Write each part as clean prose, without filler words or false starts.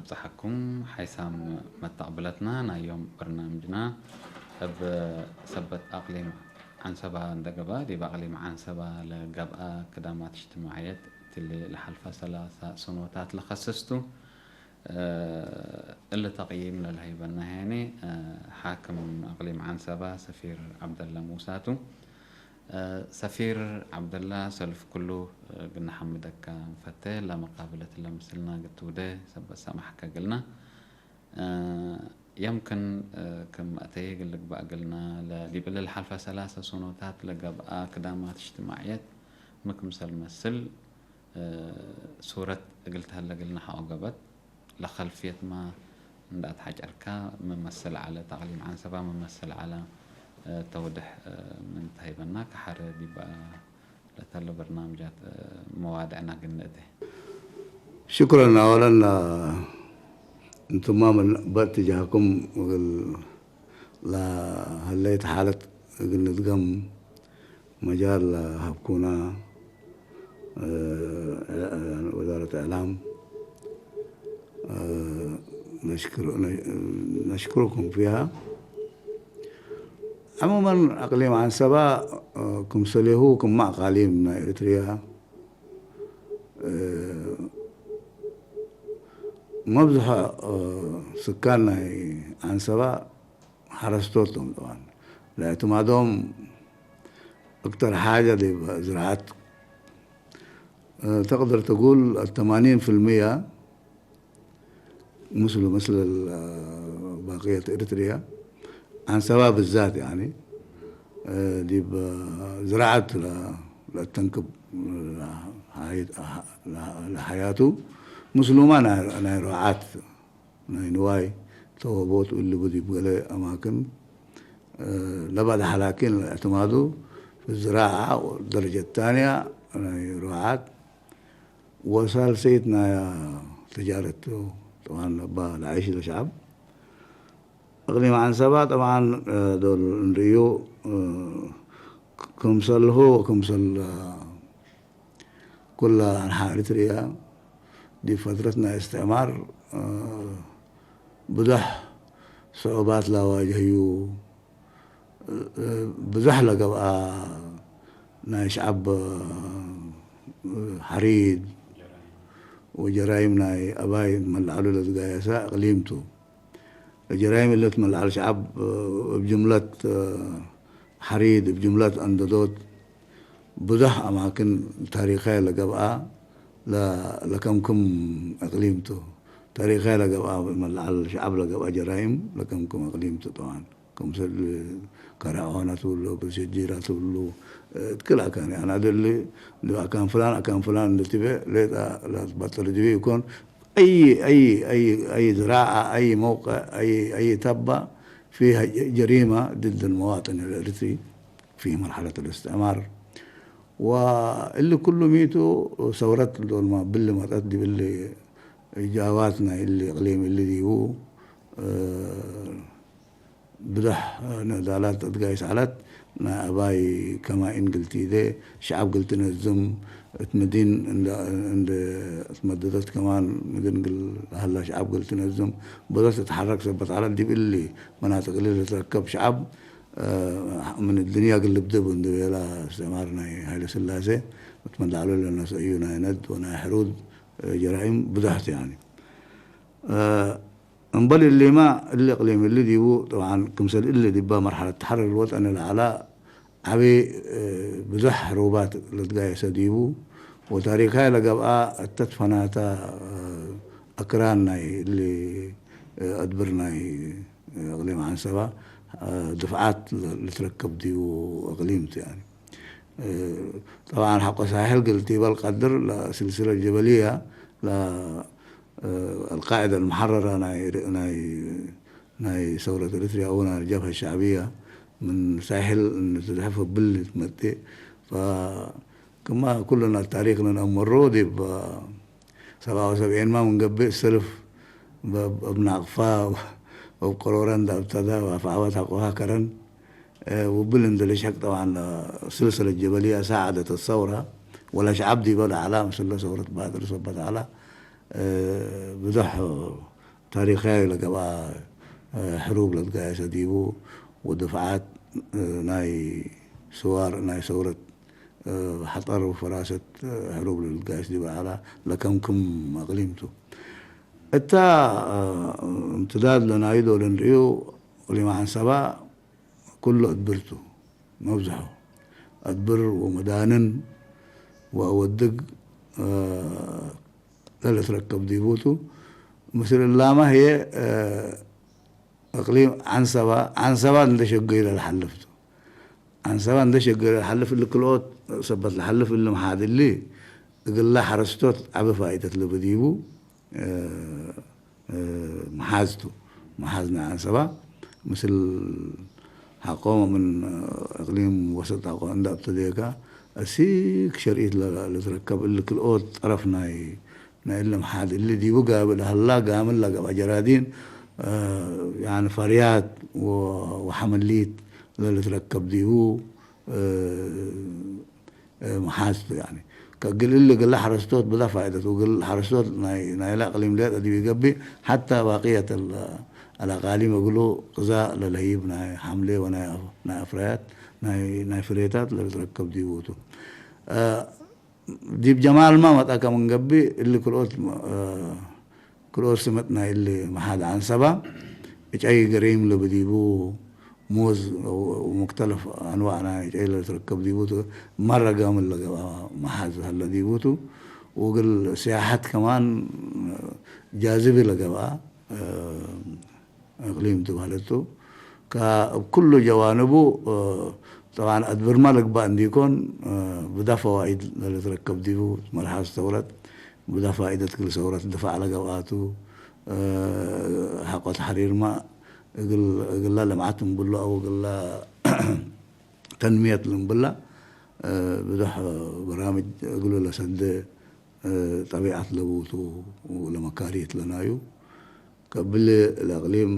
بصحكم حيسام متقبلتنا نايوم برنامجنا بسبت أقليم عن سبا ندقبا دي بأقليم عن سبا لقبقى كدامات اجتماعية اللي لحلفة ثلاثة سنوات لخصصتو اللي تقييم للهيبة هاني حاكم أقليم عن سبا سفير عبد الله موساتو سفير عبد الله سلف كله قلنا حمدك فتاه لا مقابلة إلا مثلنا قلت وده سمحك قلنا يمكن كم أتي قل لك بقى قلنا اللي بقى الحلفة ثلاثة سنوات لقى بقى كدامات اجتماعيات مكمسل مثل صورة قلتها اللي قلنا حاقبت لخلفية ما ندات حاج أركا ممثل على تعليم عن سبا ممثل على توضح من تهيبنا كحر بيبقى لتلو برنامجات موادعنا قلناته. شكرا أولا انتم من باتجاهكم لا هليت حالة قلنا تقم مجال هبكونا وزارة إعلام نشكركم فيها. عموما أقليم عن سبا كم سليهو كم مع أقاليم إريتريا مبزح سكاننا عن سبا حرستوتهم طبعا لاعتمادهم أكتر حاجة دي زراعات تقدر تقول 80% مثل بقية إريتريا عن سبا بالذات يعني دي زراعة للتنكب لحياته مسلمان أنا رعاة نواي توابوت اللي بدي بقى أماكن لبعد حلاكين اعتماده في الزراعة والدرجة الثانية أنا رعاة وصل سيدنا تجارته طبعا بالعيش للشعب. أقليم عن سبا طبعا دول ريو كمسل هو كمسل كل أنحاء إريتريا دي فترتنا استعمار بزح صعوبات لا واجهيو بزح لقى شعب حريد وجرائمنا أباي ملعلو لتقايسا أقليمته الجرائم اللي تملع الشعب بجملة حريد بجملة أندودوت بزح أماكن تاريخية لقبقى لكمكم أقليمته تاريخية لقبقى ملع الشعب لقبقى جرائم لكمكم أقليمته طبعا كمسل كراعونة تولو بسجيرة تولو كلها كان يعني هذا اللي أكان فلان اللي تبي لا تبطل تبي يكون أي زراعة أي موقع أي تبة فيها جريمة ضد المواطن الإريتري في مرحلة الاستعمار واللي كله ميتو ثورات دول ما باللي ما تأدي باللي جاواتنا اللي إقليم اللي دي هو بدح نضالات تقايس علت نا أباي كما إن قلتي ده شعب قلت نزم تمدين عند تمددت كمان نقول هلا شعب قلت نزم بدأت تتحرك سبت على دي باللي مناطق اللي تركب شعب من الدنيا اللي بدبوا ندويلا استعمارنا هاي سلاسة بتمنى على الناس أيونا ند ونا حرود جرائم بدحت يعني انبلي اللي ما اللي اقليم اللي ديبو طبعا كمثل اللي ديبا مرحله تحرر الوطن العلاء عبي بزح روبات لتقايسه ديبو وتاريخها لقبقى التدفناتا اكراننا اللي ادبرنا اقليم عن سبا دفعات اللي تركب ديبو اقليمت يعني طبعا حق ساحل قلتي بالقدر لسلسله جبليه القاعدة المحررة ناي ثورة إريتريا أو الجبهة الشعبية من ساحل إن تزحف باللي تمتي فكما كلنا التاريخ لنا مرودي ب 77 ما من قبل السلف بابن عقفاء وبقروران دا ابتدى وفعوات حقوها كرن وبلند لشك طبعا السلسلة الجبلية ساعدت الثورة ولا شعب دي بلا علامة ثورة بادر صبت على بزح تاريخية لقبا حروب لتقايسة ديبو ودفعات ناي سوار ناي ثورة حطر وفراسة حروب للقايس ديبو على لكم أقليمتو إتا امتداد لنايدو لنريو ولما عن سبا كله أدبرتو مفزحو أدبر ومدانن وأودق لا تركب ديبوتو مثل اللامة هي اقليم عنسبا اللي شقير الحلفتو عنسبا اللي شقير الحلف اللي كلوت سبت الحلف اللي محاد اللي قال له حرستوت عبا فائدة اللي بديبو محازتو محازنا عنسبا مثل حقومة من اقليم وسط حقومة عند ابتديكا اسيك شريط لتركب اللي كلوت طرفنا اللي محاد اللي ديبو قابل هلا قامل لقى جرادين يعني فريات وحمليت اللي تركب ديبو محاسته يعني قال اللي قال له حرستوت بلا فائدة وقال حرستوت ناي لا اقليم ليت دي بيقبي حتى بقية الاقاليم يقولوا قضاء للهيب ناي حملة وناي افريات ناي فريتات اللي تركب ديبوتو ديب جمال ما متأكا من قبي اللي كل سمتنا اللي محاد عن سبا اي قريم اللي بديبو موز ومختلف انواعنا اي اللي تركب ديبوتو مرة قام اللي محاد هلا ديبوتو وقال سياحات كمان جاذبة لقبا اقليم تبهلتو كل جوانبه طبعا ادبر مالك بان ديكون بدا فوائد اللي تركب ديبو مرحله ثورت بدا فائدة كل ثورة دفع على قواتو حق تحرير ما قال لا لمعتهم بالله او قال لا تنمية لهم بالله بدا برامج يقولوا له سد طبيعة لبوتو ولمكارية لنايو قبل الاقليم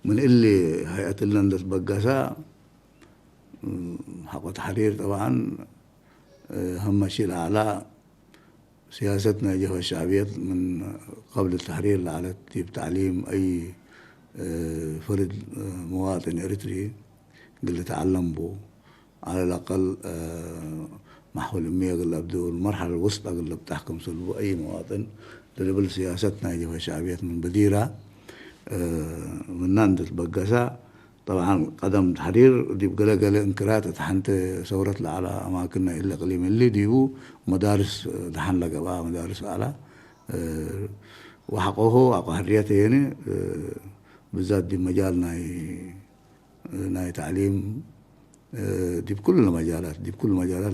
من اللي هيئة اللندس بقاسا حق تحرير طبعا هم شيء الأعلى سياستنا جهة الشعبية من قبل التحرير على ترتيب تعليم أي فرد مواطن إريتري قل تعلم بو على الأقل محو الأمية قل أبدو المرحلة الوسطى قل بتحكم سلبو أي مواطن تلبل سياستنا جهة الشعبية من بديرة من ناندس بقاسا طبعا قدم تحرير دي قال انكرات تحنت ثورت على اماكننا الا قليل اللي ديبو مدارس دحن لقبا مدارس على وحقوه حق حريته يعني بالذات دي مجال ناي تعليم دي بكل المجالات دي بكل المجالات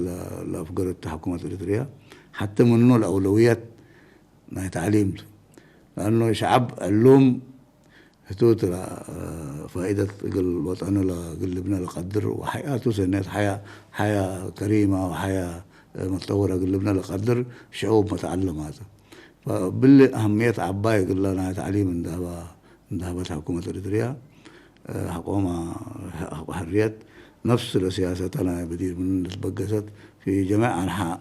لافقر التحكمات الاريتريه حتى منه الاولويات ناي تعليم لانه شعب اللوم هتوت فائدة الوطن قلبنا لقدر وحياته سنة حياة كريمة وحياة متطورة قلبنا لقدر شعوب متعلمات فباللي أهمية عباية قل لنا تعليم اندهبت حكومة إريتريا حكومة حريات نفس سياستنا بديل من بقست في جميع أنحاء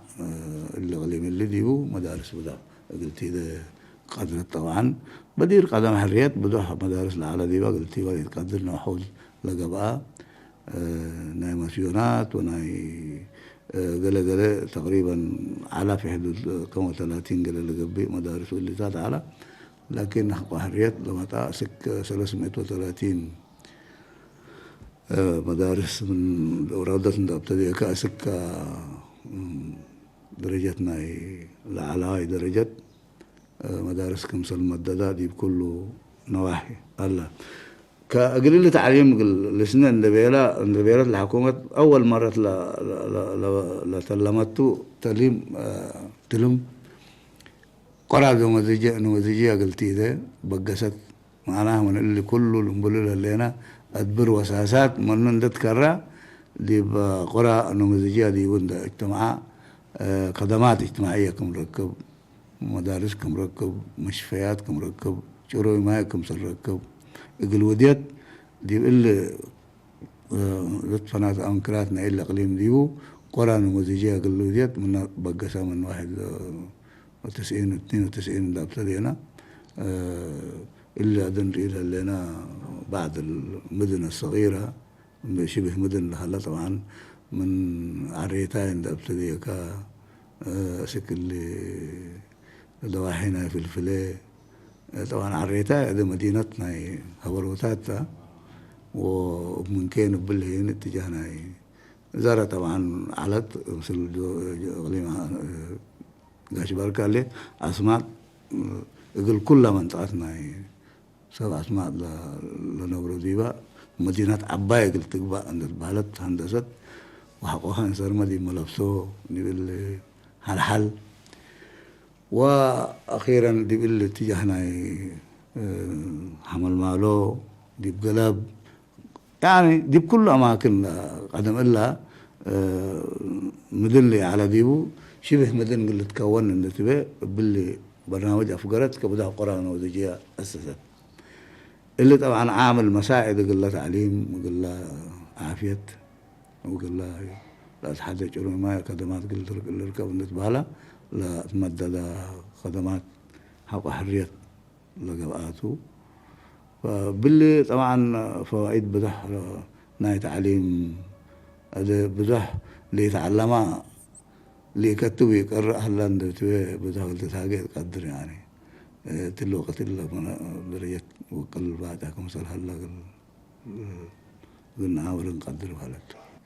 اللي ديبو مدارس بدا قلت إذا قدرت طبعا بدير قدم حريات بدوح مدارس العالة دي قلت بدي تقدر نحول لقباء ناي مسيونات وناي قلة تقريبا على في حدود كم 30 قلة لقبي مدارس واللي زاد على لكن حق حريات لما تأسك 330 مدارس من روضة ابتدي كأسك درجتنا الأعلى درجة مدارس كمثل المددة دي بكل نواحي الله كقليل تعليم السنين اللي الحكومة أول مرة لا تلمتو تلم قرأ نموذجية قلتي ده بقست معناها من اللي كله المبلل اللينا أدبر وساسات من تتكرر دي بقرأ نموذجية دي بندا اجتماع خدمات اجتماعية كمركب مدارس كمركب مشفيات كمركب شروي ماء كمركب الوديات دي اللي فنات أنكراتنا إلا إقليم ديو قرى نموذجية الوديات من بقسها من واحد 92 ده ابتدينا إلا أدن إلى لنا بعد المدن الصغيرة شبه مدن لهلا طبعا من عريتين ده ابتدي كا سكل دواحينا في الفلي طبعا عريتها ده مدينتنا هبروتاتا ومن كين بلهين اتجاهنا زارة طبعا علت مثل غليمة قاش بركالي أسماء يقول كل منطقتنا سبع أسماء لنبرديبا مدينة عباية قلت بقى عند البلد هندسة وحقوها انصار مدي ملبسو نقول حل وأخيرا دي اللي اتجاهنا حمل مالو دي بقلب يعني دي بكل أماكن قدم إلا مدن لي على ديبو شبه مدن اللي تكون إن تبي باللي برنامج أفقرت كبدا قرآن ودجيا أسست اللي طبعا عامل مساعد يقول له تعليم ويقول له عافية ويقول له لا تحدث ما خدمات قلت اللي ركب نتبالا لا تمدد خدمات حق حرية لقباته فباللي طبعا فوائد بدح ناي تعليم هذا بدح اللي يتعلمها اللي يكتب يقرأ هلا ندرتوه بدح تتاجد قدر يعني تلوقت إلا درجة وقل بعدها كمثل هلا قلنا عاول نقدر هلا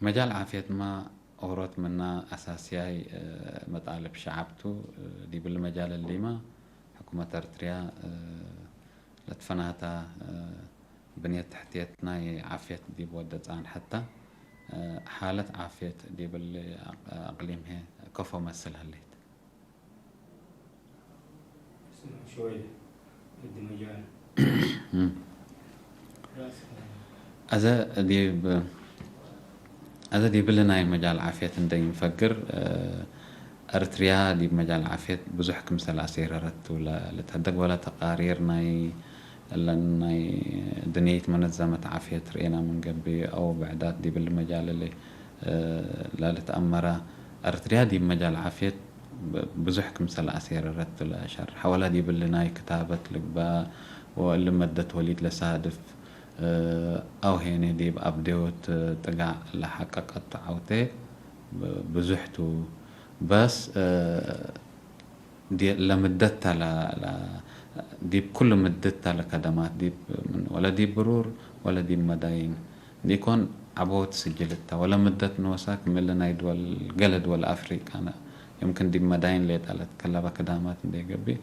مجال عافية ما أورط منا أساسياي مطالب شعبته دي بالمجال اللي ما حكومة أريتريا لتفناتا بنية تحتيتنا عافية دي بودت عن حتى حالة عافية دي بالأقليم هي كفو مسل هالليت شوية بدي مجال هذا دي بلنا مجال عافية ندي نفكر أريتريا دي بمجال عافية بزح كمثل عسير رت ولا لتهدق ولا تقارير ناي لأن دنيا منظمة عافية رئينا من قبل أو بعدات دي بالمجال اللي لا لتأمره أريتريا دي بمجال عافية بزح كمثل عسير رت ولا شر حوالها دي بالناي كتابة لقبا واللي مدت وليد لسادف أو هيني دي بأبديوت تقع لحقق التعوتي بزحتو بس دي لمدتها دي بكل مدتها لخدمات دي ولا دي برور ولا دي مداين دي يكون عبوت سجلتها ولا مدت نوساك من لنا يدول الجلد والأفريق أنا يمكن دي مداين ليت على تكلبا كدامات دي قبي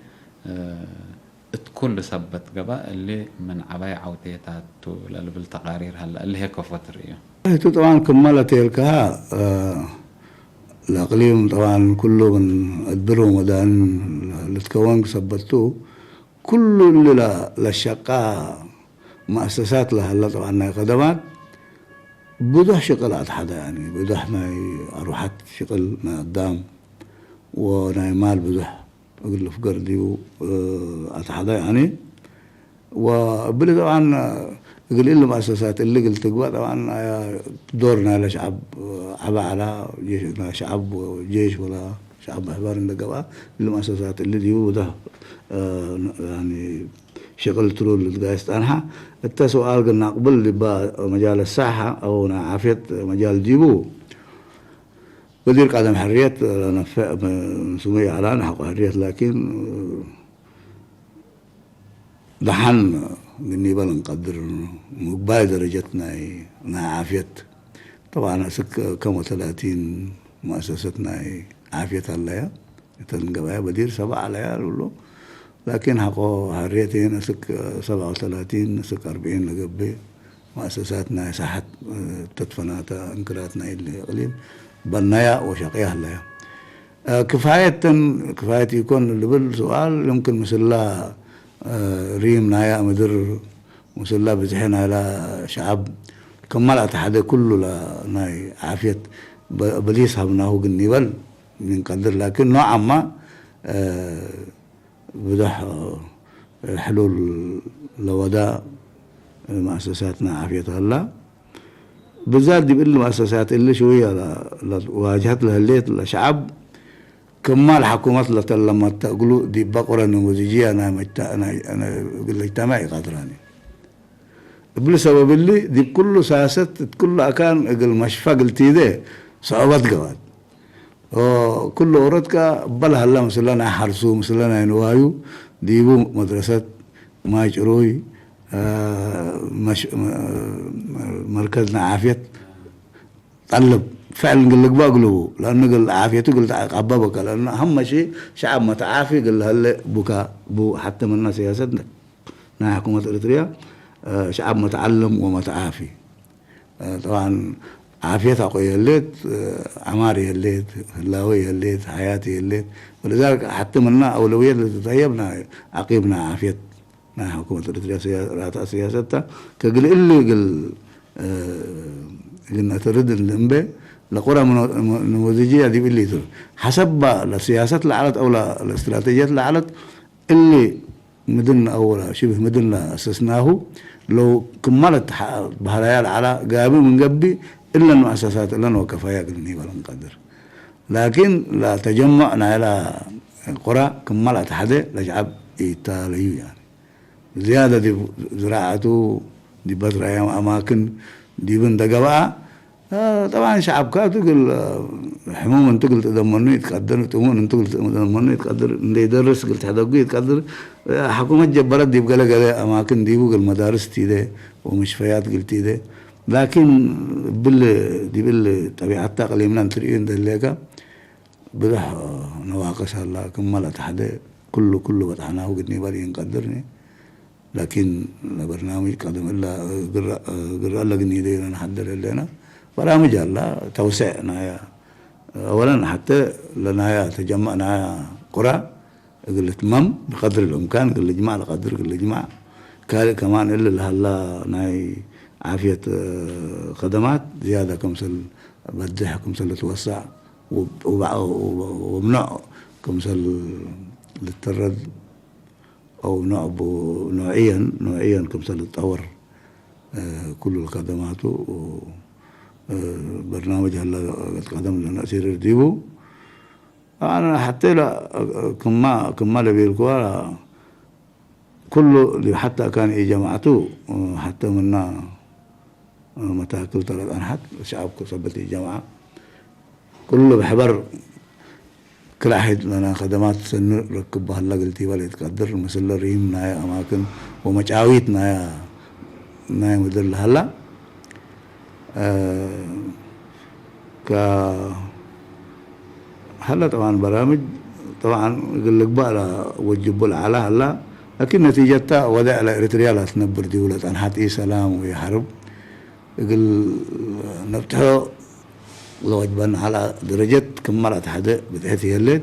كل سبت قبا اللي من عباية عوتيتاتو اللي بالتقارير هلا اللي هي كفتر هي طبعا كملت الكها الأقليم طبعا كله من البر ومدان اللي تكون سبتوه كل اللي للشقاء مؤسسات لها هلا طبعا خدمات بدح شغلات حدا يعني بدح ناي أروحات شغل ما قدام وناي مال بدح أقول له فقر دي أتحدا يعني وبلي طبعا يقول له مؤسسات اللي قلت قوى طبعا دورنا لشعب عبا على جيشنا شعب وجيش ولا شعب أحبار النقبة المؤسسات اللي دي وده يعني شغل ترول القايست أنها التسؤال قلنا قبل مجال الساحة أو عافية مجال ديبو بدير قدم حرية سمية على حق حرية لكن دحن مني بل نقدر مقباي درجتنا عافية طبعا سك كم 30 مؤسستنا عافية الله تنقبها بدير 7 ليال ولا لكن حقو حرية هنا سك 37 سك 40 لقبي مؤسساتنا ساحت تدفناتا انكراتنا اللي قليل بنايا وشقيها الله كفاية يكون اللي بالسؤال يمكن مثل لا ريم نايا مدر مثل لا بزحنا على شعب كمال أتحدى كله لا ناي عافية بليس هبناه قنيبل من قدر لكن نوعا ما بدح حلول لوداء مؤسساتنا عافية الله بالذات دي بالمؤسسات اللي شوية واجهت لها الليت الشعب كمال حكومات لما تقولوا دي بقرة نموذجية أنا اجتماعي قادراني بل سبب اللي دي كله سياسات كله كان المشفى قلتي ده صعوبات قوات كل أوردك بل هلا مثلا حرسو مثلا ينوايو ديبو مدرسة ما يجروي مركزنا عافية طلب فعلا قال لك بقلبه لأنه قال عافيته قلت عبابك لأنه أهم شيء شعب متعافي قال هلا بكاء بو حتى من سياستنا حكومة إريتريا شعب متعلم ومتعافي طبعا عافيتها قوية الليت عماري الليت هلاوي الليت حياتي الليت ولذلك حتى منا أولوية اللي تطيبنا عقيبنا عافيتنا حكومة إريتريا سياستها كقل اللي قل قلنا ترد الانبي لقرى نموذجية دي اللي حسب السياسات اللي علت أو الاستراتيجيات اللي علت اللي مدن أو شبه مدن أسسناه لو كملت بهريال على قابل من قبي إلا المؤسسات إلا وكفاية قلني ولا نقدر لكن لا تجمعنا على قرى كملت حدا لشعب إيطالي يعني زيادة دي زراعته دي بزرع أماكن دي بندقوا طبعا شعب كاتو تقول حموم انتقل تضمنوا يتقدر تمون انتقل تضمنوا يتقدر اللي يدرس قلت حدقوا يتقدر حكومة جبرت دي بقى لها أماكن دي بقى المدارس تيده ومشفيات قلت تيده لكن طبيعة تقليمنا نتريين دليكا بدح نواقص الله كملت حدا كله بطحناه وقدني بالي ينقدرني لكن البرنامج قدم إلا قرأ لقني دي نحضر لنا برامج الله توسعنا يا أولا حتى لنا يا تجمعنا قرى قلت مم بقدر الإمكان قل جماعة قدر قل جماعة كمان إلا هلا ناي عافية خدمات زيادة كمثل بدح كمثل توسع ومنع كمثل للترد أو نوعيا كمثل تطور كل الخدمات برنامج هلا قدم لنا سير ديبو أنا حتى لا كما لبيركوا كله اللي حتى كان جماعته حتى منا متاكل 3 أنحت شعب كسبت الجماعة كله بحبر كل واحد لنا خدمات ركبها هلا قلتي ولا يتقدر مثل ريم نايا أماكن ومجاويت نايا مدر هلا هلا طبعا برامج طبعا يقول لك بقى وجبوا العلا هلا لكن نتيجتها ودع لإريتريا لا تنبر دولة أنحت سلام وهي حرب يقول نفتحوا وجبنا على درجة كملت حدا بتحت يلد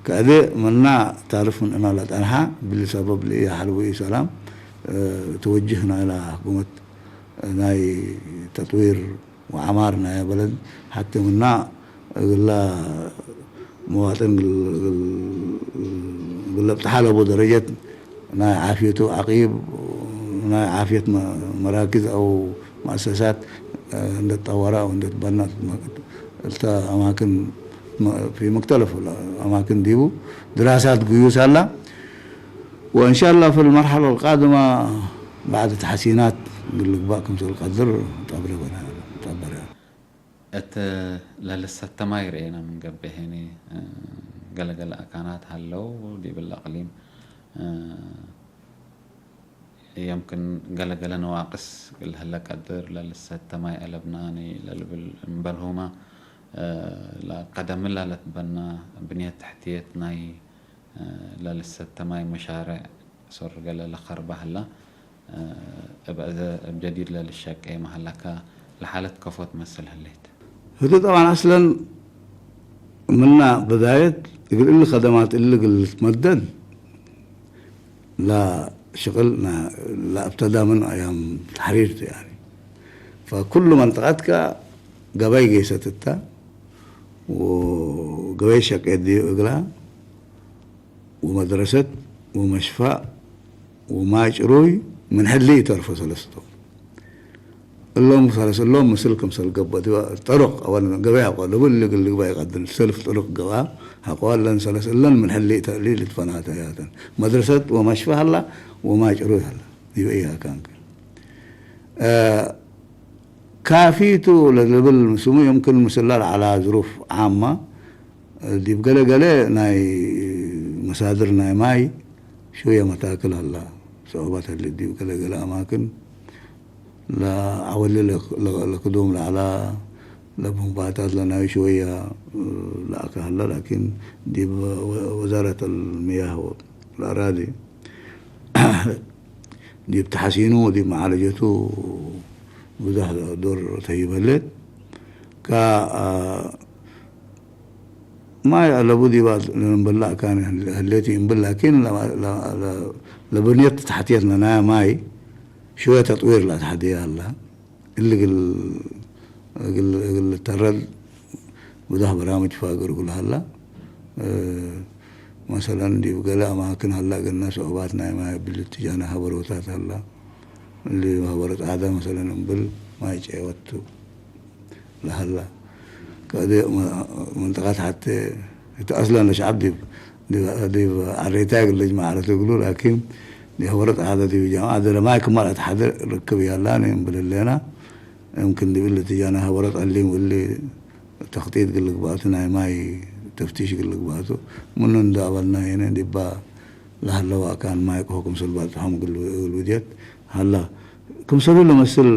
كأذا منا تعرف من أنا لا تنحى بالسبب لي حرب سلام توجهنا إلى حكومة ناي تطوير وعمارنا يا بلد حتى منا قال مواطن قال بتحال أبو درجة ناي عافيته عقيب ناي عافية مراكز أو مؤسسات نتطورها ونتبنى أماكن في مختلف الأماكن ديبو دراسات قيوس هلا وإن شاء الله في المرحلة القادمة بعد تحسينات نقول لك باكم سوى القدر تعبر لسه التماير أنا من قبل هني قلق أكانات هلو دي بالأقليم يمكن قلق نواقص قل هلا قدر لسه التماي لبناني للمبلهومة لا قدم لا لتبنى بنية تحتية ناي لسه التماي مشاريع صار قال لخربة هلا بجديد للشك أي محلك لحالة كفوت مثل هليت هذا طبعا أصلا منا بداية يقول إلا خدمات إلا قل تمدد لا شغلنا لا ابتدى من أيام التحرير يعني فكل منطقتك قباي قيستتا وقباي شقيت دي إقلا ومدرسة ومشفى وماج روي من حلي طرف سلسطو اللهم سلس مثلكم سل قبة طرق أولا قباي أقول اللي قباي قدر سلف طرق قباء أقوال لن سلسلن من حلي تقليل فناتياتا مدرسة ومشفى هلا وما يجروها هلا يبقيها كان كافيتو للبل مسمو يمكن مسلال على ظروف عامة دي بقلة ناي مصادر ناي ماي شوية متاكل هلا صعوبات اللي دي بقلة أماكن لا أولي لقدوم على لبنباتات لنا شوية لا هلا لكن دي وزارة المياه والأراضي دي بتحسينه ودي معالجته وده دور طيب هلت كا ما لابد يبقى نبلع كان هلتي نبلع لكن لا لبنيت تحتيت لنا ماي شوية تطوير لا تحديها هلا اللي قل ترد وده برامج فاقر يقول هلا مثلا دي بقى أماكن هلا قلنا صعوباتنا ما بالاتجاه هبروتات هلا اللي هبرت عادة مثلا نبل ما يجي وقته لهلا كده منطقات حتى أصلا الشعب دي عريتاق اللي جماعة تقولوا لكن دي هبرت عادة دي بجامعة دي ما يكمل أتحدى ركبي هلا نبل لنا يمكن دي بالاتجاه هبرت علم واللي تخطيط قلق باتنا ما تفتيش قلق باتو منن دعوالنا هنا دي با لهلا وكان ما يكون سلبات هم الوديات هلا كم سلوا لمثل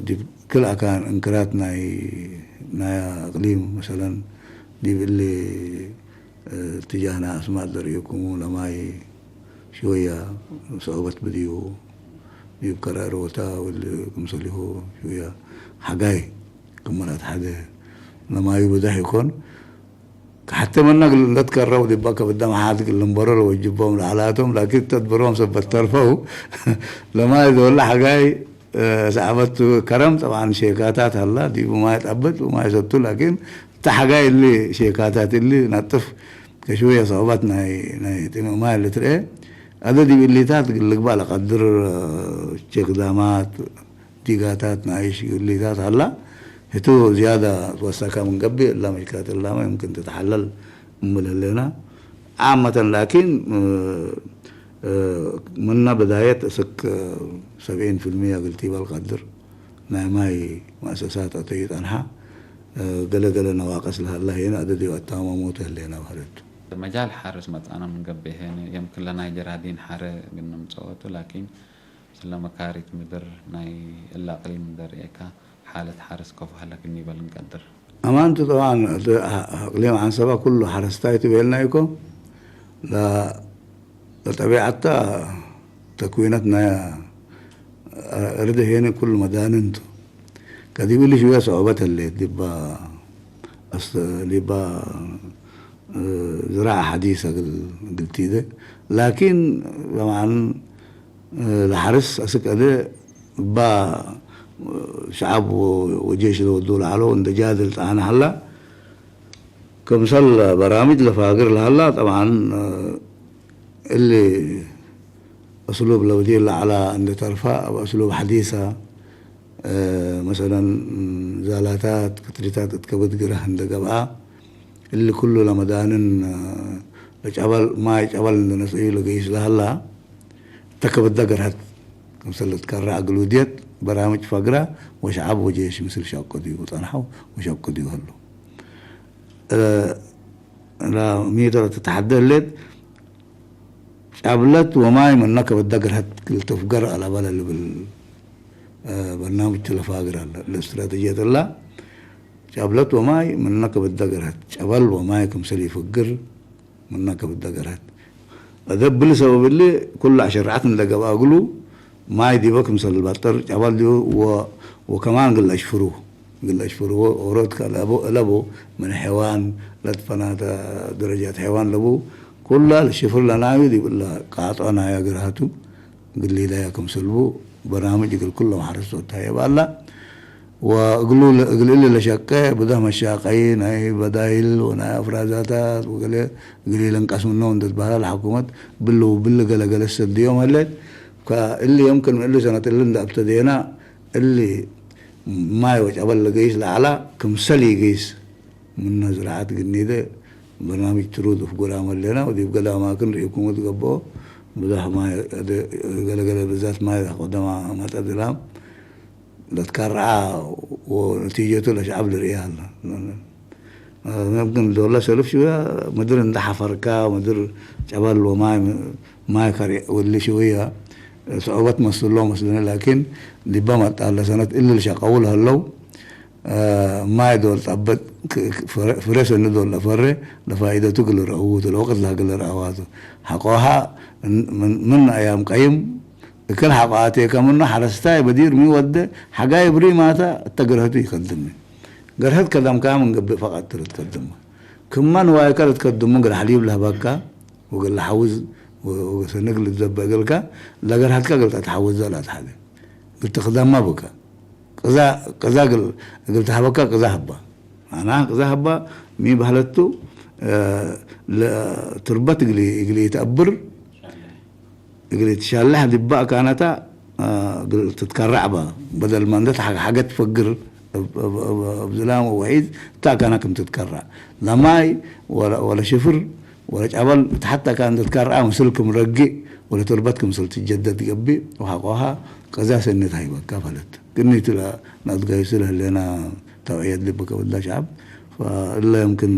دي كل أكان إنكرات ناي أقليم مثلا دي باللي اتجاهنا أسماء دريكم لما شوية صعوبة بديو دي بقراروتا واللي كم سليه شوية حقاي كمرات حدا لما يبدأ يكون حتى من نقل لا تكرروا دي بقى قدام حاتك اللي مبرر ويجيبهم لحالاتهم لكن تدبرهم سبت طرفه لما يدور حقاي سحبت كرم طبعا شيكاتات هلا دي ما يتعبد وما يسبتوا لكن تحقاي اللي شيكاتات اللي نطف كشويه صعوبات ناي ما اللي ترى هذا دي اللي تات اللي قبل قدر استخدامات تيجاتات نايش اللي تات هلا هتو زيادة توسكها من قبل لا مشكلة الله ما يمكن تتحلل من لنا عامة لكن منا بداية أسك 70% قلتي بالقدر نعماي مؤسسات أطيت أنها قل نواقص لها الله هنا أددي وأتام موت لنا وهرت مجال حارس أنا من قبل هنا يمكن لنا جرادين حارة قلنا مصوته لكن سلما كاريت مدر ناي إلا قليل مدر إيكا حالة حارس كوف هلا كني بلنقدر أمانته طبعا أقليم عن سبا كله حرستاي تبيلنا يكو لا لطبيعة تكوينتنا أرده هنا كل مداننتو كدي بيلي شوية صعوبات اللي ديبا زراعة حديثة قلتي ده لكن طبعا الحرس أسك أده با شعب وجيش الدولة على عند جادل أنا هلا كمثل برامج لفاقر لهلا طبعا اللي أسلوب لو دي على عند ترفع أو أسلوب حديثة مثلا زالاتات كتريتات اتكبت قرا عند قبعة اللي كله لمدان لجعبل ما يجعبل نسوي لقيس لهلا تكبت دقرات كمثل تكرع قلوديت برامج فقرة وشعب وجيش مثل شاقدي وطنحو وشاقدي وهلو لا ميتر تتحدى الليل شعبلت وماي من نكب الدقر كل تفقر على بال اللي بالبرنامج تلفاقر الاستراتيجية الله شعبلت وماي من نكب الدقر شعبل وماي كمثل يفقر من نكب الدقر أذبل سبب اللي كل 10 عتن لقبا أقولوا ما يدي بك مثل البطر جبل ديو وكمان قل أشفروه ورودك لبو من حيوان لدفنات درجات حيوان لبو كلها الشفر لنا يدي بالله قاطعنا يا قرهاتو قل لي لا يكم سلبو برامج قل كلهم حرصوا تايب الله وقلوا لي لشقة بدهم الشاقين هاي بدايل ونا افرازاتات وقال لي لنقسم النوم تتباهى الحكومة بالله قال السد يوم هلت فاللي يمكن من اللي سنة اللي ابتدينا اللي ما يوجه أبل قيس لعلا كمسلي قيس من زراعات جنيدة برنامج ترود في قرى ملينا ودي بقى أماكن يكونوا تقبوا بدها ما قال بالذات ما قدام ما تدلام لا تكرع ونتيجته لشعب الريال يمكن دولة سلف شوية مدر ندح فركا ومدر جبل وما كري واللي شوية صعوبات مسلو مسلنا لكن لبما على سنة إلا اللي شقولها لو ما يدول تعبد فرس الندول لفره لفائدة تقل رأوت الوقت لها قل رأواته حقوها من أيام قيم كل حقاتي كمنه حرستاي بدير مي ود حقاي بري ماتا تقرهتي يقدمني قرهت كلام كامل قبل فقط تقدمه كمان واي كانت تقدمه قال حليب لها بكا وقال له حوز وسنقل الزبا قالك لا قرهت قلت تحوز لا تحلي قلت خدام ما بكا قزا قلت حبكا قزا هبا معناها قزا هبا مي بهلتو تربت يقلي يتأبر يقلي تشالح دباء كانتا قلت تتكرع بها بدل ما ندتحق حاجة تفقر بزلام ووحيد تا كان كنت تتكرع لا ماي ولا شفر ولا جبل حتى كان تتكرع مسلكم رقي ولا تربتكم مسل تجدد قبي وحقوها قزا سنة هاي كفلت كنيت لا نتقايس لها اللي انا توعية لبك ولا شعب فإلا يمكن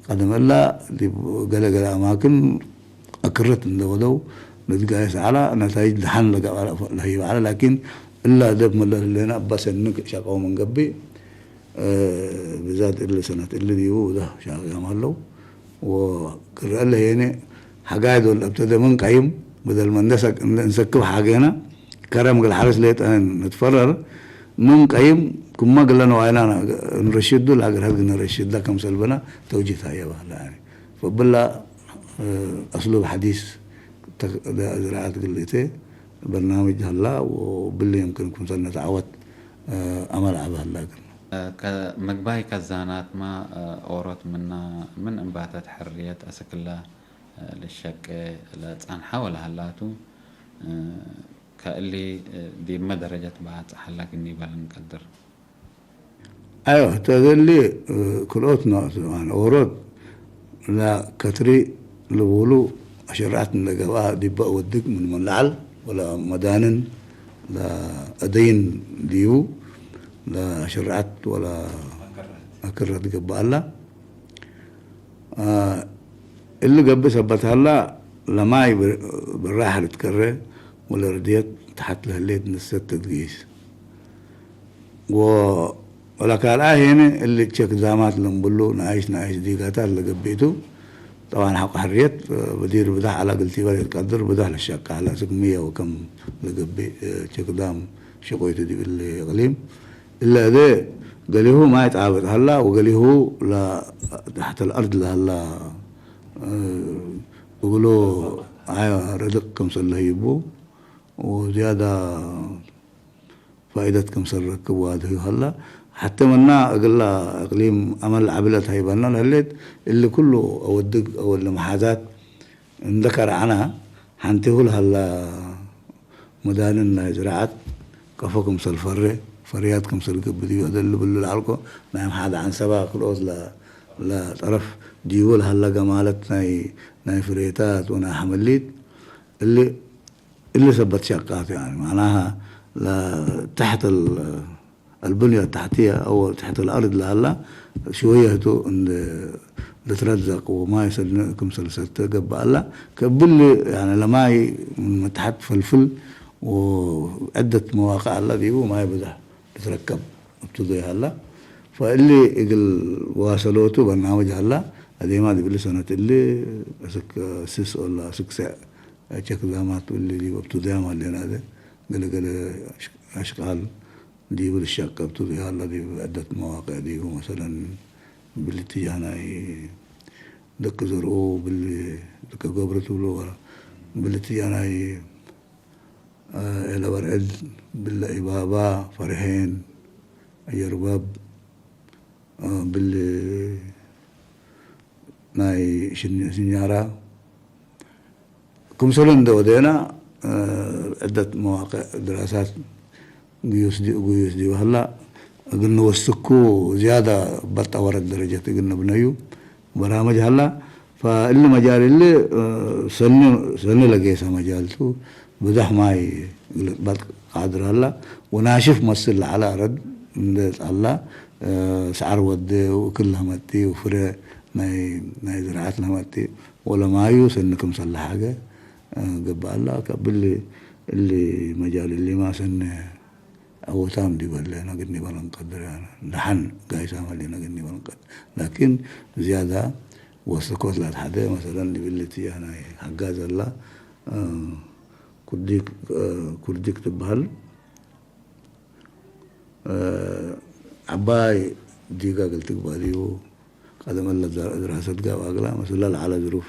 قدم إلا قال أماكن أكرت ندودو نتقايس على نتائج لحن لهي على لكن إلا دب من اللي أنا بس إنك شقوا من قبي بذات إلا سنة اللي ديو ده شاقوا مالو وقرأ له يعني حقايد ولا ابتدى من قيم بدل ما نسكب حاجينا كرم قال حرس ليت أن نتفرر من قيم كم قال لنا وعينا نرشده لا قال هذا نرشد ده كم سلبنا توجيهها يا بها يعني فبلا أسلوب حديث زراعة قلتي برنامج هلا وباللي يمكن كنا نتعود عمل عبها هلا كمقباي كزانات ما أورط من انباتات حرية أسكلا للشك لتان حول هلاتو كاللي دي ما درجة بعد حلاك إني بالنقدر أيوه تذلي كلوتنا يعني أورط لا كتري لولو أشرعتنا لقوا دي بقى ودك من لعل ولا مدانن لا أدين ديو لا شرعت ولا أكرت قبالة اللي قبل سبتها لا لما بالراحة تكرر ولا رديت تحت لها الليل نسيت تقيس ولا كان هنا اللي تشك زامات لنبلو نعيش ديقاتها اللي قبيتو طبعا حق حرية بدير بدح على قلتي ولا يتقدر بدح للشقة على 600 وكم لقبي شقدام شقويته دي بالغليم إلا ذا قال هو ما يتعابد هلا وقال هو لا تحت الأرض لهلا يقولوا رزق كم صلى يبو وزيادة فائدة كم صلى ركبوا هذا هلا حتى منا أقول لا إقليم عمل عبلت هيبنا لهلت اللي كله أودق أو المحاذات نذكر عنها حنتهوا لها مدان زراعات كفكم سلفرة فرياتكم سلك بديو هذا اللي بالعلقة نعم هذا عن سباق الأوز لا طرف ديول هلا جمالت ناي فريتات ونا حمليت اللي سبت شقات يعني معناها لا تحت البنية التحتية أو تحت الأرض لهلا شوية تترزق وما يسلكم سلسلة قبالة كبل يعني لما من تحت فلفل وعدة مواقع الذي هو ما يبدأ يتركب ابتدي هلا فاللي يقل واصلوته برنامج هلا هذه ما دي بالسنة اللي سس ولا سكساء شك زامات اللي دي ابتدي ما اللي هذا قال أشكال دي بالشقة ابتدي هلا دي عدة مواقع دي مثلا بالاتجاه دك زرقو باللي دك قبرته له بالاتجاه إلى ورد بالإبابة فرحين أيرباب باللي ناي سنيارة كم سلون دودينا عدة مواقع دراسات قيوس دي وهلا قلنا وسكو زيادة بطورت درجة قلنا بنيو برامج هلا فاللي مجال اللي سنة لقيسها مجالته بدح ماي بط قادر هلا وناشف مسل على رد الله سعر ودي وكلها متي وفرع ما زراعات لها متي ولا مايو سنكم صلى حاجة قبل الله قبل اللي مجال اللي ما سن أو تام دي ولا نقدني بلنقدر يعني لحن قايس عمل نقدني بلنقدر لكن زيادة وسكوت لا حدا مثلا اللي بالتي أنا حجاز الله كرديك تبهل عباي ديقا قلت باليو قدم الله دراسة قا واقلا مثلا على ظروف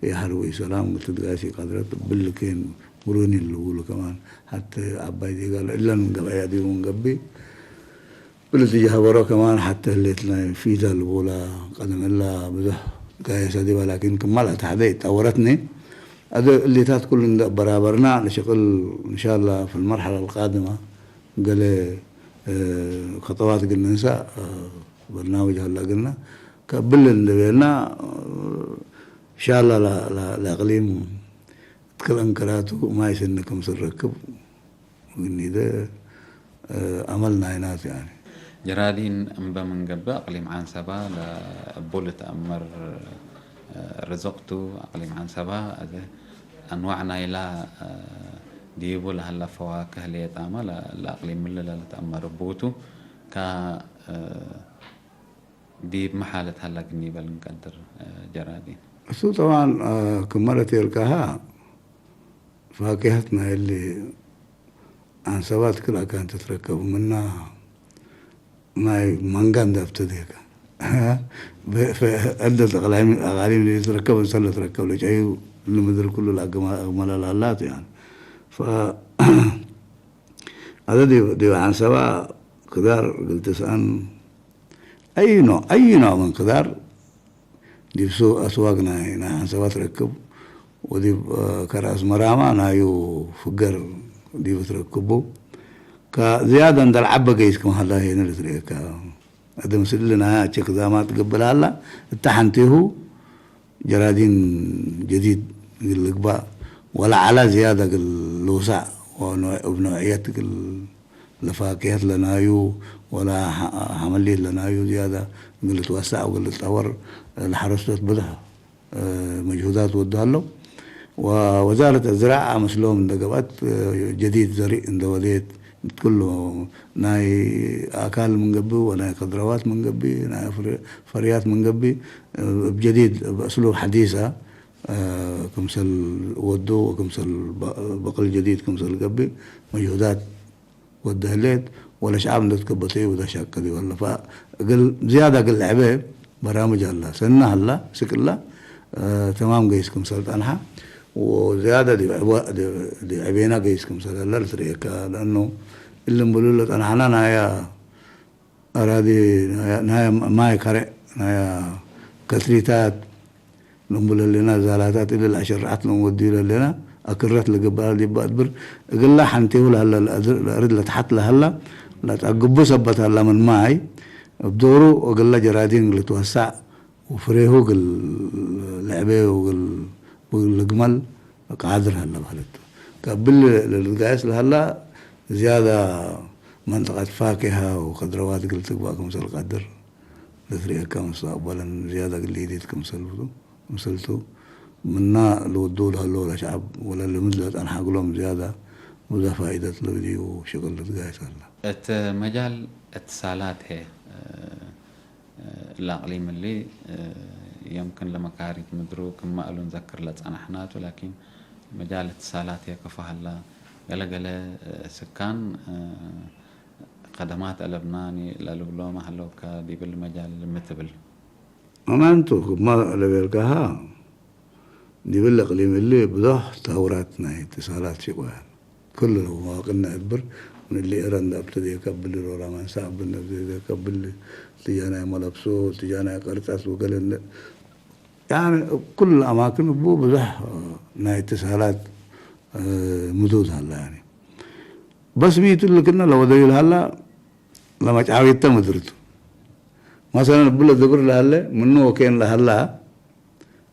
يا حروي سلام قلت دقاسي قدرت بالكين مروني اللي يقولوا كمان حتى عباي ديقا إلا نقبع يدي ونقبي بالتي جهبرو كمان حتى اللي تلاقي في ذا الأولى قدم الله بده قايسة دي ولكن كملت حديت أورتني هذا اللي تات كل برابرنا لشغل إن شاء الله في المرحلة القادمة قال خطوات قلنا نساء برنامج هلا قلنا قبل ندبينا إن شاء الله لأقليم تكلم كراته ما يسنكم سركب وإني ده عملنا هناك يعني جرادين أنبا من قبل أقليم عن سبا لبولة أمر رزقته أقليم عن سبا أنواعنا إلى ديبو لهلا فواكه اللي يتعمل لأقليم اللي لا تأمر بوتو كا ديب محالة هلا قنيبة نقدر جرادين سو طبعا كملت يلقاها فاكهتنا اللي عن سبات كلها كانت تتركب منها ما منقان ده ابتديك فعدة أغاليم اللي يتركبوا سنة تركب لك أي اللي مدر كله الأجمال الهلات يعني ف هذا دي عن سوا قدار قلت سأن أي نوع من قدار دي بسوق أسواقنا هنا عن سوا تركب ودي كراس مرامة نايو فقر دي بتركبوا كزيادة عند العبة قيس كم هلا هنا لتريك هذا مسلنا أشيك زامات قبل هلا التحنتيه جرادين جديد القباء ولا على زيادة الوسع وبنوعيات الفاكهة لنايو ولا حملي لنايو زيادة قل توسع وقل تطور الحرس بدها مجهودات ودها له ووزارة الزراعة مسلوم دقبات جديد زريع دوليت كله ناي أكال من قبي وناي خضروات من قبي ناي فريات من قبي بجديد بأسلوب حديثة كمثل ودو وكمثل بقل جديد كمثل قبي مجهودات ودها ليت ولا شعب نتكبتي وده شاكة دي ولا فقل زيادة قل لعبه برامج هلا سنة هلا سكلا تمام قيس كمثل تنحى وزيادة دي عبينا قيس كمثل هلا لتريكا لأنه اللي نقول لك أنا نايا أرادي نايا ماي كرع نايا كثريتات نقول لنا زالاتات اللي العشرات نودي لنا أكرت لقبال دي بأدبر قل لا حنتي ولا هلا أريد لتحت لهلا لا تقبو سبت هلا من معي بدورو وقل لا جرادين اللي توسع وفريهو قل لعبه وقل قمل قادر هلا بحالته قبل للقايس لهلا زيادة منطقة فاكهة وخضروات قلت باكم مثل قدر لثريها كمستقبلا زيادة قليلة كمثلتو منا لو الدول هلو شعب ولا اللي مدلت أنا حقول لهم زيادة وذا فائدة لودي وشغل لتقايس هلا مجال اتصالات هي الأقليم اللي يمكن لما كاريت مدرو كما قالوا نذكر لتصنحنات ولكن مجال اتصالات هي كفى هلا قال سكان خدمات لبناني للبلو ما هلو كدي بالمجال المتبل أما أنتو ما لبيلكها دي بالأقليم اللي بضح تهوراتنا اتصالات شوال كل مواقعنا أكبر من اللي إيران ابتدي يقبل الورامان صعب النبي يقبل تجانا ملبسو تجانا قرطاس وقال يعني كل الأماكن بو بضح اتصالات مدود هلا يعني بس بيتو لكنا لو دليل هلا لما تعاويت مدرته مثلا بلا دبر لهلا منه وكين لهلا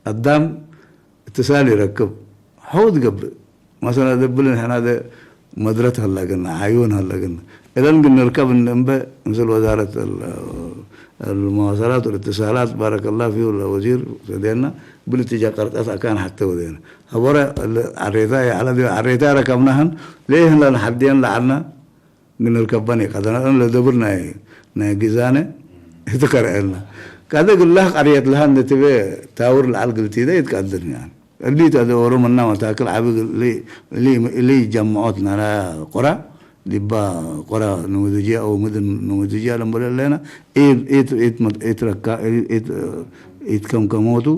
قدام اتصال يركب حوض قبل مثلا دبل هنا ده مدرته هلا قلنا عيون هلا قلنا إذا قلنا نركب النبأ مثل وزارة المواصلات والاتصالات بارك الله فيه ولا وزير سدينا بالاتجاه قرطاسة كان حتى ودينا هورا عريتاي على دي عريتاي ركبناهن ليه لنا حدين لعنا نركب بني قدنا لا دبرنا ناجزانه يذكر لنا كذا يقول الله قريت لها ان تبي تاور العلق ده يتقدرني يعني اللي تدوروا منا وتاكل عبد اللي جمعتنا على قرى دبا قرى نموذجيه او مدن نموذجيه لما لنا كم كموتو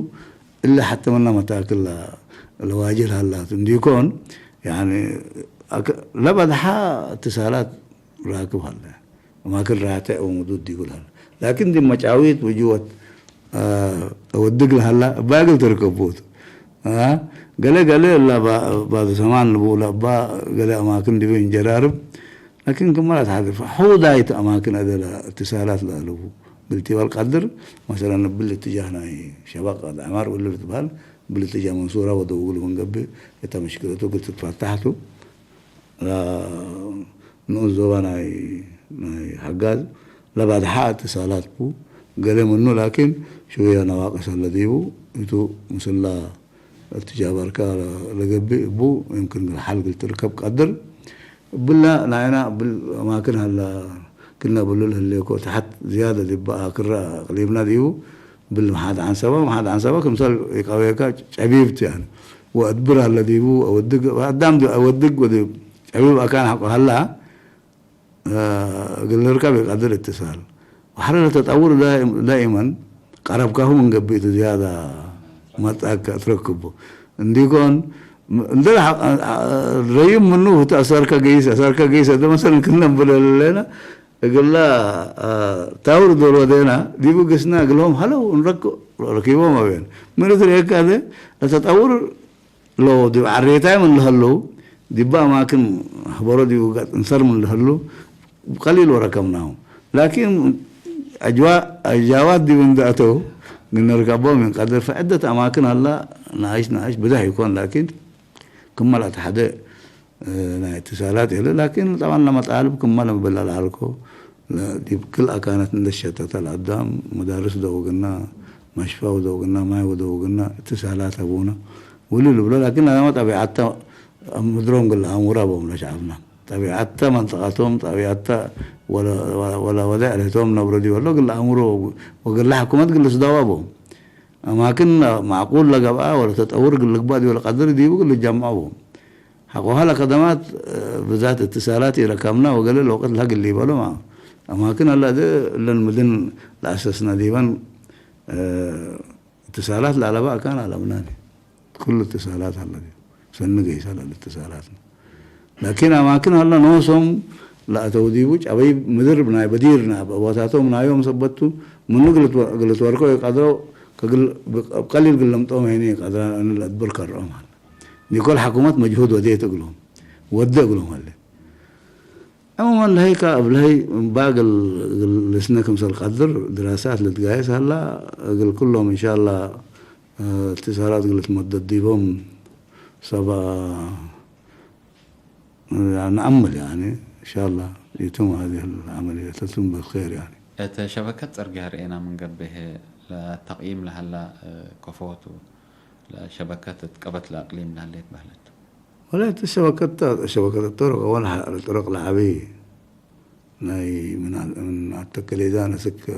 الا حتى منا متاكل الواجل هلا تنديكون يعني لبدها اتصالات راكب هلا وما كل راتع ومدود دي يقول هلا لكن دي مشاويت وجوت اودق هلا باقي تركبوت قال لا بعد زمان نقول با قال اماكن دي بين جرارب لكن كمالات حذف حو دايت اماكن هذه الاتصالات له قلتي والقدر مثلا بالاتجاهنا شباب اعمار ولا بتبال بالاتجاه منصوره ودوغل من قبل انت مشكلته قلت فتحته لا نوزوانا حقاد لا بعد حق اتصالات بو قال منه لكن شويه نواقص الذي بو انتو مثلا اتجاه بركه لقبي بو يمكن الحلقه قلت ركب قدر بالله نعينا بالاماكن هلا كنا بقول له اللي تحت زياده دي بقى كرا قليبنا ديو بالمحاد عن سبا محاد عن سبا كمثال يقاويكا عبيبت يعني وادبرها الذي بو اودق قدام اودق ودي عبيب كان حق هلا قال له ركب قدر اتصال وحرر التطور دائما قربكه من قبيت زياده ما تركبه عنديكم عندنا ريم منه تأثر كجيس هذا مثلا كنا نقول لنا قال لا تاور دول ودينا دي بقسنا قال لهم هلا ركبوا ما بين من هيك هذا التطور لو دي عريتها من هلو دي بقى ما كان خبروا دي وقت انصر من هلو قليل وركبناهم لكن أجواء دي من ذاته قلنا ركبوا من قدر فعدة أماكن هلا نعيش بدها يكون لكن كمل أتحدى اتصالات لكن طبعا لما تعالب كمل بالله عليكم دي كلها كانت ندشتت القدام مدارس دوقنا مشفى ودوقنا ماي ودوقنا اتصالات أبونا ولي لكن أنا ما طبيعتها مدروم قل أمورابهم لشعبنا طبيعتها منطقتهم طبيعتها ولا وداع لهم نبردي ولا قل أمره وقال لها حكومات قل صدوابهم أماكن معقول لقبها ولا تطور قل لقبادي ولا قدر دي وقل جمعوهم حقوها لها خدمات بذات اتصالات ركبنا وقال له وقت لها اللي بالو معه أماكن هلا ده للمدن لأسسنا ديبان اتصالات العلباء كان على مناني كل اتصالات هلا دي سنة على الاتصالات لكن أماكن هلا نوصم لا توديبوش أبي مدربنا بديرنا بواتاتهم من يوم سبتو منو قلت وركو يقدروا قليل قلهم توم هني قدر أن الأدبر كرهم دي كل حكومات مجهود وديت أقولهم ودي أقولهم هلا عموما هيك قبل هي باقي لسنا كمثل قدر دراسات لتقايس هلا أقول كلهم إن شاء الله اتصالات قلت مدة ديبهم سبا يعني نأمل يعني إن شاء الله يتم هذه العملية تتم بالخير يعني. شبكات أرجع رأينا من قبله لتقييم لهلا كفوته لشبكات تقبت لأقليم لهلا بهلت. ولا شبكات الطرق ولا الطرق العابية من التكليدان سك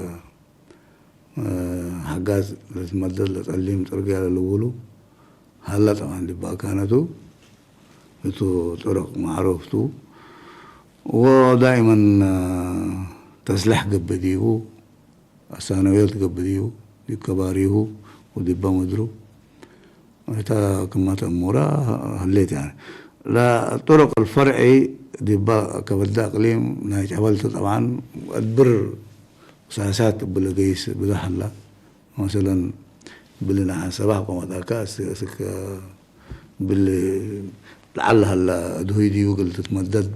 حاجات لتمدد لتعليم ترجع للولو هلا طبعا اللي بقى كانتو طرق معروفتو ودائما تسلح قبديه الثانويات قبديه دي كباريه ودبا مدرو وحتى كما تأمورا هليت يعني لا الطرق الفرعي دبا كبدا اقليم نايج عملت طبعا البر ساسات بلقيس بدحلا مثلا بلنا سباق ومداكا سك لعل هلا دهيدي وقلت تتمدد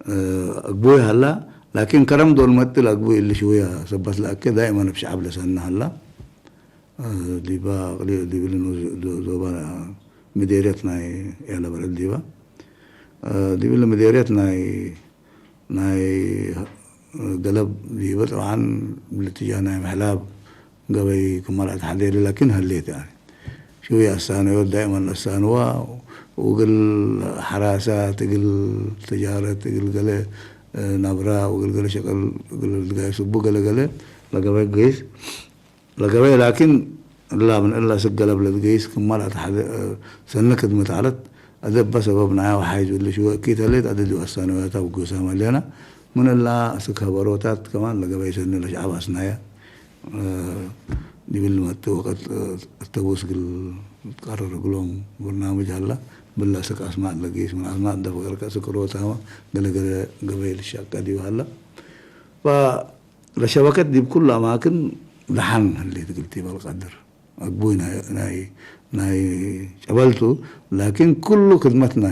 أقبوي هلا لكن كرم دول مثل أقوي اللي شوية سبت لك دائما بشعب لسنا هلا ديبا قليل ديبا لأنه زوبا مديريتنا يلا برد ديبا ديبا مديريتنا ناي قلب ديبا طبعا بالاتجاه ناي محلاب قبل كمال حديري لكن هليت يعني شوية الثانويات دائما الثانوية وقل حراسة تقل تجارة تقل قلة نبرة وقل قلة شكل قل قايس وبو قلة قلة لقبل قيس لقبل لكن لا من إلا سقلب للقيس كمال سنة كدمت عرض أدب بسبب نعيا وحايز اللي شو كيت هليت أددوا الثانويات وقوسها ملينا من إلا سكها بروتات كمان لقبل سنة لشعب أسنايا دي بالما وقت التبوس قرر قلهم برنامج هلا بالله سك أسماء لقيس من أسماء دفع قرك سكروتها قال قبيل الشاكة دي وهلا فالشبكات دي بكل أماكن لحن اللي تقلتي بالقدر أقبوي ناي شبلته لكن كله خدمتنا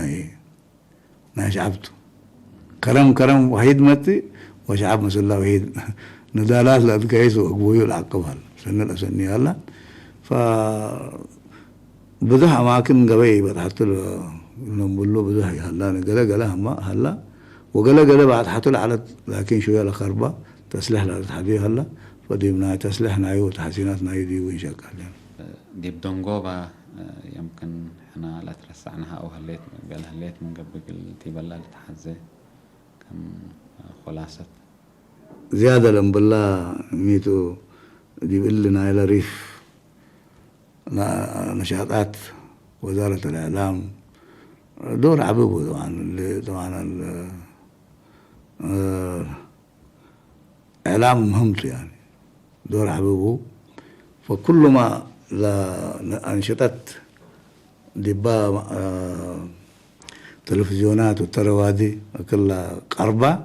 ناي شعبته كرم وحيد متي وشعب مسلا وحيد ندالات لا تكيس وأقبوي العقب هلا سنة الأسني هلا ف بدح أماكن قبي بتحط له نقول بدح هلا قلا هم هلا وقلا بعد حطوا على لكن شوية لخربة تسلح لا تحديه هلا فدي من تسلحنا أيوة تحسيناتنا دي وين شاك علينا دي بدونجوبا يمكن احنا لا ترسعناها او هليت قال هليت من قبل تيبلا لتحزي كم خلاصة زيادة لم بالله ميتو دي لنا إلى ريف نشاطات وزارة الإعلام دور عبيبه طبعا اللي طبعا إعلام مهمته يعني دور عبيبه فكل ما أنشطت دبا تلفزيونات والتروادي كلها قربة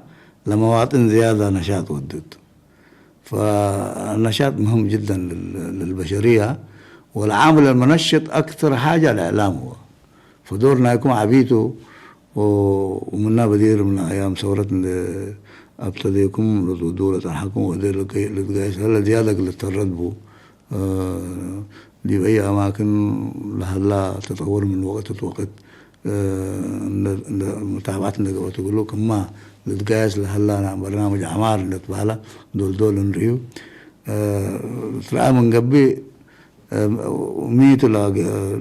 لمواطن زيادة نشاط ودت فالنشاط مهم جدا للبشرية والعامل المنشط أكثر حاجة الإعلام هو فدورنا يكون عبيته ومنا بدير من أيام ثورة أبتديكم دولة الحكم ودير لتقايس هلا زيادة للتردبو دي بأي أماكن لهلا تطور من وقت لوقت متابعتنا قبل تقول لكم ما لتقايس لهلا برنامج عمار اللي تبالا دول نريو ترى من قبل ميت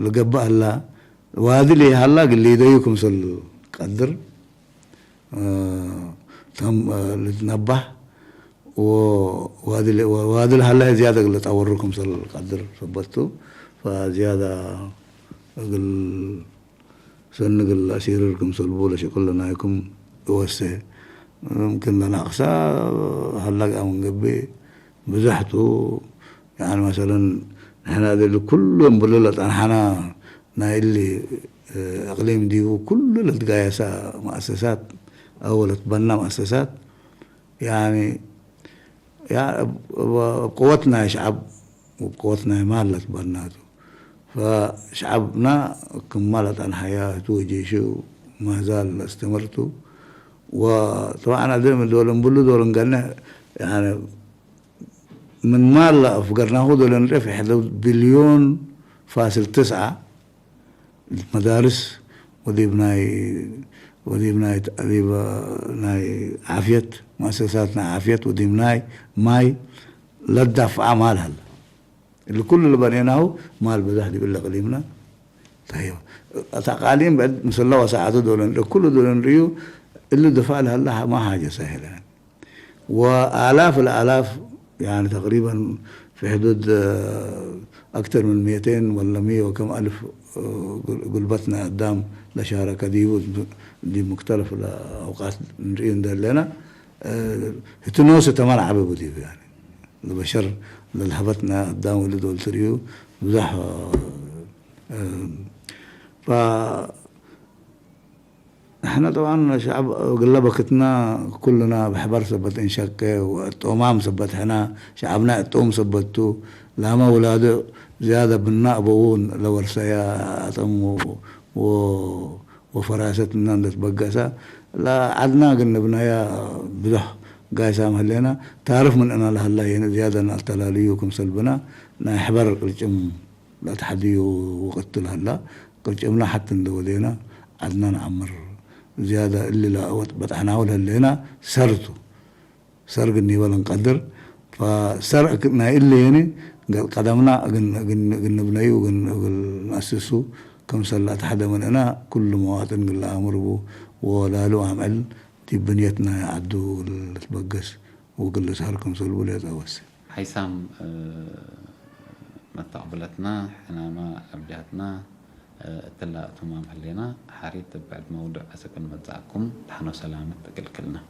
لقبا هلا وهذه اللي هلا اللي يديكم سل قدر تم لتنبه وهذه هلا زيادة اللي توركم سل قدر صبتوا فزيادة قل سنق الأسير لكم سلبولا شكلنا يكم يوسع ممكن لنا أقصى هلا من قبل بزحته يعني مثلا احنا هذا كلهم بلولة احنا نايلي اقليم دي وكل التقايسة مؤسسات او تبنى مؤسسات يعني بقوتنا شعب وبقوتنا مال تبناته فشعبنا كملت عن حياته وجيشه ما زال استمرته وطبعا دول دول قلنا يعني من مال أفقرناه دول نرفع 1.9 بليون المدارس ودي بناي عافية مؤسساتنا عافية ودي بناي ماي لا تدفع مال هلا اللي كل اللي بنيناه مال بدهدي بالله قليمنا طيب تقاليم بعد مسلا وساعته دول كل دول نريو اللي دفع لها هلا ما حاجة سهلة يعني. وآلاف الآلاف يعني تقريبا في حدود أكثر من 200 ولا 100 وكم ألف قلبتنا قدام لشاركة دي مختلف الأوقات نريد لنا هتنوسة تمر عبيبو دي يعني البشر اللي حبتنا قدام واللي دول تريو بزح ف احنا طبعا شعب قلبكتنا كلنا بحبر سبت انشكه والطومام سبت هنا شعبنا الطوم سبتو لما ولاده زيادة بالنابون لورسيا أتم وفراستنا نتبقسا لا عدنا قلنا بنايا بدح قايسام هلينا تعرف من أنا لهلا يعني زيادة التلاليوكم سلبنا نحبر الجم لا تحديو وقت لهلا قلنا حتى ندودينا عدنا نعمر زيادة اللي لا بتحناول هلينا سرق الني ولا نقدر فسرقنا اللي يعني قدمنا قلنا بني وقلنا كم سلات حدا من أنا كل مواطن قل أمره ولا له عمل دي بنيتنا يعدو البقس وقل سهركم سلبوا لي توسع حيسام ما تقبلتنا احنا ما أبجهتنا تلا تمام هلينا حريت بعد موضوع أسكن متزعكم تحنو سلامة تقل كلنا